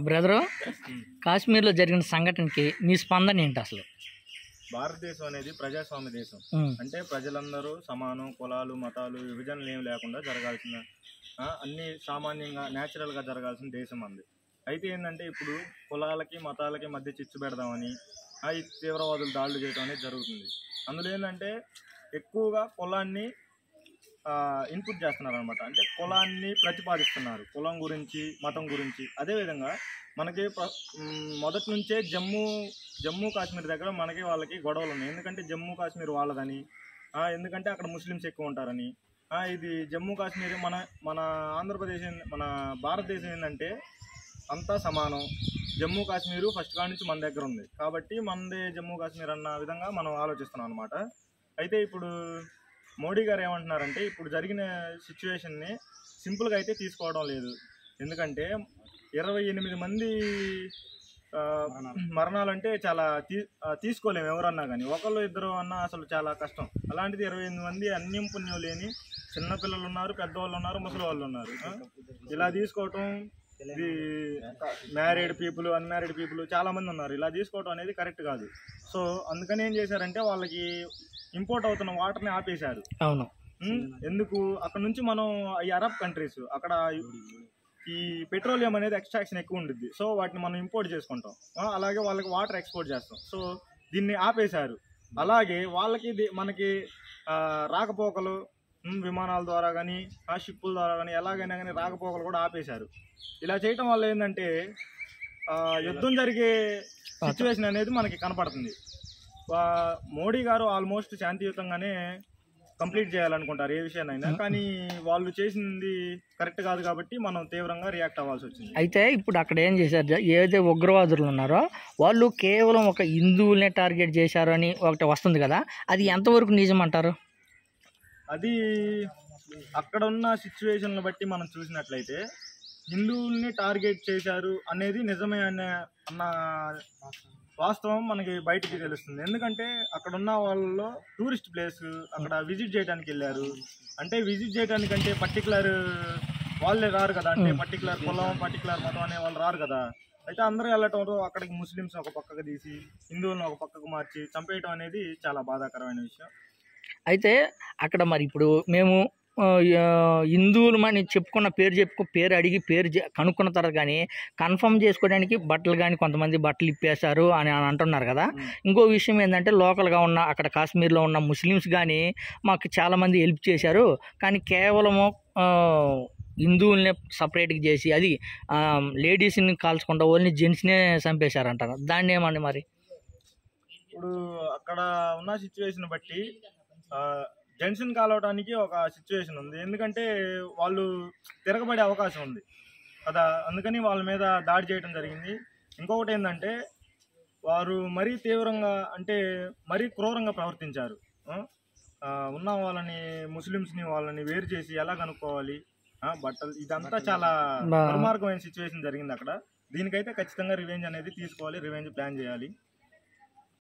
Brother, కాశ్మీర్లో జరిగిన సంఘటనకి మీ స్పందన ఏంటి అసలు? భారతదేశం అనేది ప్రజాస్వామ్య దేశం. అంటే ప్రజలందరూ సమానం, కులాలు మతాలు విభజనలు ఏమి లేకుండా జరగాల్సిన అన్ని సామాన్యంగా న్యాచురల్గా జరగాల్సిన దేశం అంది. అయితే ఏంటంటే ఇప్పుడు కులాలకి మతాలకి మధ్య చిచ్చు పెడదామని ఈ తీవ్రవాదులు దాడులు చేయడం అనేది జరుగుతుంది. అందులో ఏంటంటే ఎక్కువగా కులాన్ని ఇన్పుట్ చేస్తున్నారు అనమాట. అంటే కులాన్ని ప్రతిపాదిస్తున్నారు, కులం గురించి మతం గురించి. అదేవిధంగా మనకి మొదటి నుంచే జమ్మూ కాశ్మీర్ దగ్గర మనకి వాళ్ళకి గొడవలు ఉన్నాయి. ఎందుకంటే జమ్మూ కాశ్మీర్ వాళ్ళదని, ఎందుకంటే అక్కడ ముస్లిమ్స్ ఎక్కువ ఉంటారని. ఇది జమ్మూ కాశ్మీర్ మన ఆంధ్రప్రదేశ్, మన భారతదేశం ఏంటంటే అంతా సమానం. జమ్మూ కాశ్మీరు ఫస్ట్ కాడి నుంచి మన దగ్గర ఉంది కాబట్టి మనదే జమ్మూ కాశ్మీర్ అన్న విధంగా మనం ఆలోచిస్తున్నాం అనమాట. అయితే ఇప్పుడు మోడీ గారు ఏమంటున్నారంటే ఇప్పుడు జరిగిన సిచ్యువేషన్ని సింపుల్గా అయితే తీసుకోవడం లేదు. ఎందుకంటే 28 మంది మరణాలంటే చాలా తీసుకోలేము ఎవరన్నా కానీ. ఒకళ్ళు ఇద్దరు అన్నా అసలు చాలా కష్టం. అలాంటిది 28 మంది అన్యం పుణ్యం లేని చిన్నపిల్లలు ఉన్నారు, పెద్దవాళ్ళు ఉన్నారు, ముసలి వాళ్ళు ఉన్నారు. ఇలా తీసుకోవటం, ఇది మ్యారీడ్ పీపుల్, అన్మ్యారీడ్ పీపుల్ చాలామంది ఉన్నారు. ఇలా తీసుకోవటం అనేది కరెక్ట్ కాదు. సో అందుకని ఏం చేశారంటే వాళ్ళకి ఇంపోర్ట్ అవుతున్న వాటర్ని ఆపేశారు. అవును. ఎందుకు? అక్కడ నుంచి మనం ఈ అరబ్ కంట్రీస్ అక్కడ ఈ పెట్రోలియం అనేది ఎక్స్ట్రాక్షన్ ఎక్కువ ఉంటుంది. సో వాటిని మనం ఇంపోర్ట్ చేసుకుంటాం, అలాగే వాళ్ళకి వాటర్ ఎక్స్పోర్ట్ చేస్తాం. సో దీన్ని ఆపేశారు. అలాగే వాళ్ళకి మనకి రాకపోకలు విమానాల ద్వారా కానీ షిప్పుల ద్వారా కానీ ఎలాగైనా కానీ రాకపోకలు కూడా ఆపేశారు. ఇలా చేయటం వల్ల ఏంటంటే యుద్ధం జరిగే సిచ్యువేషన్ అనేది మనకి కనపడుతుంది. మోడీ గారు ఆల్మోస్ట్ శాంతియుతంగానే కంప్లీట్ చేయాలనుకుంటారు ఏ విషయాన్నైనా, కానీ వాళ్ళు చేసింది కరెక్ట్ కాదు కాబట్టి మనం తీవ్రంగా రియాక్ట్ అవ్వాల్సి వచ్చింది. అయితే ఇప్పుడు అక్కడ ఏం చేశారు, ఏదైతే ఉగ్రవాదులు ఉన్నారో వాళ్ళు కేవలం ఒక హిందువులనే టార్గెట్ చేశారు అని ఒకటి వస్తుంది కదా, అది ఎంతవరకు నిజం అంటారు? అది అక్కడ ఉన్న సిచ్యువేషన్లు బట్టి మనం చూసినట్లయితే హిందువుల్ని టార్గెట్ చేశారు అనేది నిజమే అన్న వాస్తవం మనకి బయటికి తెలుస్తుంది. ఎందుకంటే అక్కడ ఉన్న వాళ్ళలో టూరిస్ట్ ప్లేస్, అక్కడ విజిట్ చేయడానికి వెళ్ళారు. అంటే విజిట్ చేయడానికి అంటే పర్టికులర్ వాళ్ళే రారు కదా, అంటే పర్టికులర్ కులం పర్టికులర్ మతం అనే వాళ్ళు రారు కదా. అయితే అందరూ వెళ్ళటంతో అక్కడికి ముస్లిమ్స్ ఒక పక్కకు తీసి హిందువులను ఒక పక్కకు మార్చి చంపేయటం అనేది చాలా బాధాకరమైన విషయం. అయితే అక్కడ మరి ఇప్పుడు మేము హిందువులు అని చెప్పుకున్న పేరు అడిగి కనుక్కున్న తర్వాత కానీ కన్ఫర్మ్ చేసుకోవడానికి బట్టలు కానీ కొంతమంది బట్టలు ఇప్పేశారు అని అంటున్నారు కదా. ఇంకో విషయం ఏంటంటే లోకల్గా ఉన్న అక్కడ కాశ్మీర్లో ఉన్న ముస్లిమ్స్ కానీ మాకు చాలామంది హెల్ప్ చేశారు, కానీ కేవలము హిందువుల్ని సపరేట్గా చేసి అది లేడీస్ని కాల్చకుండా ఓన్లీ జెంట్స్నే చంపేశారు అంటారు. దాన్ని ఏమండి మరి? ఇప్పుడు అక్కడ ఉన్న సిచ్యువేషన్ బట్టి జెంట్స్ని కాలవడానికి ఒక సిచ్యువేషన్ ఉంది. ఎందుకంటే వాళ్ళు తిరగబడే అవకాశం ఉంది కదా, అందుకని వాళ్ళ మీద దాడి చేయడం జరిగింది. ఇంకొకటి ఏంటంటే వారు మరీ తీవ్రంగా, అంటే మరీ క్రూరంగా ప్రవర్తించారు. ఉన్న వాళ్ళని ముస్లిమ్స్ని వాళ్ళని వేరు చేసి ఎలా కనుక్కోవాలి, బట్టలు, ఇదంతా చాలా దుర్మార్గమైన సిచ్యువేషన్ జరిగింది అక్కడ. దీనికైతే ఖచ్చితంగా రివెంజ్ అనేది తీసుకోవాలి, రివెంజ్ ప్లాన్ చేయాలి.